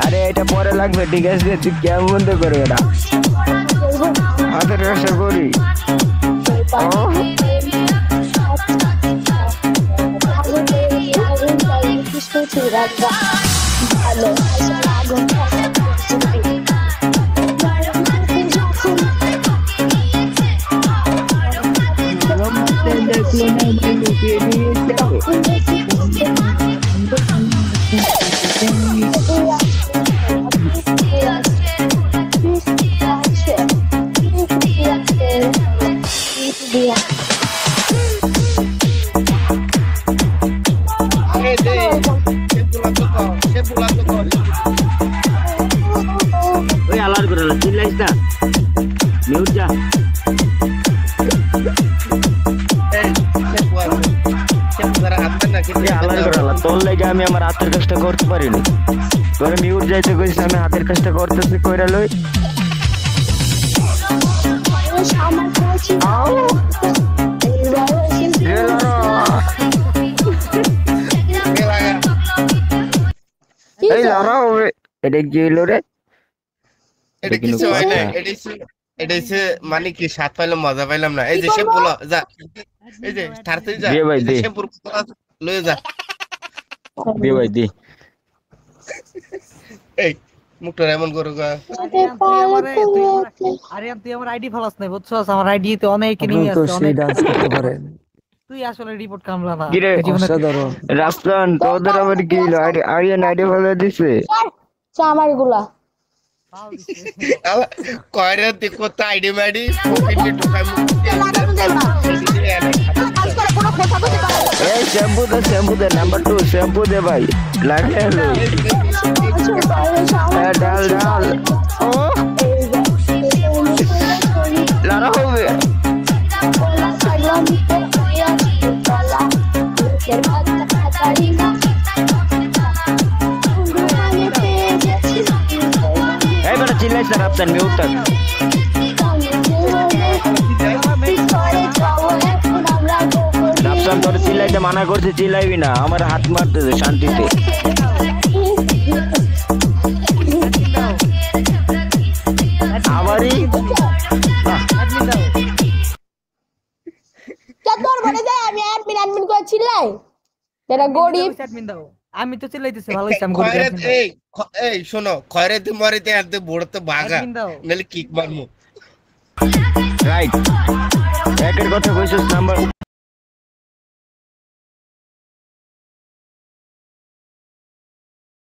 আরে এটা পরে লাগবে, ঠিক আছে? তুই কেমন বন্ধ করবে না, হাতের কাজটা করি। ওই আলার করে চিল্লাইস না, মিউট যা। তোর লেগে আমি আমার হাতের কাজটা করতে পারিনি, তোর মিউট যাইতে কইস, আমি হাতের কাজটা করতেছি, কইরা লই। এই লড়া হবে, এটা কি হইলো রে? এটা কিছু হয় না, এটা মানে কি স্বাদ পাইলাম, মজা পাইলাম না। এই যে শ্যাম্পু যা, এই যে তাড়াতাড়ি যা, দে ভাই দে, শ্যাম্পুর লয়ে যা। দে ভাই দে। এই মুখটা এমন করো গা। আরে তুই আমার আইডি ফলাস নাই, বুঝছস? আমার আইডি তে অনেক এনিমি আছে, অনেক ডান্স করতে পারে। তুই আসলে রিপোর্ট কামলা না। রাফসান তোদের আবার কি হলো? আরিয়ান আইডি ফলো দিছে আমারগুলা কয়রে দেখো তো আইডি মাইডি পকেটে ঢোকাই এই শ্যাম্পু দে নাম্বার 2 শ্যাম্পু দে ভাই, লাগে লো। ডাল ডাল ও লারা হবে। এই বড় চিল্লাইছ না, রাফসান মিউট থাক। রাফসান তোর চিল্লাইতে মানা করছে, চিল্লাইবি না, আমার হাত মারতেছে শান্তিতে। আমারই তোর বলে যায় আমি অ্যাডমিন করে চিল্লাই, এটা গরিব। আমি তো চিল্লাইতেছি, ভালো কাম করি। এই শোনো, খয়রাতে মরিতে আর বড়তে ভাগা, নালে কিক মারমু। রাইট, একের কথা কইছস নাম্বার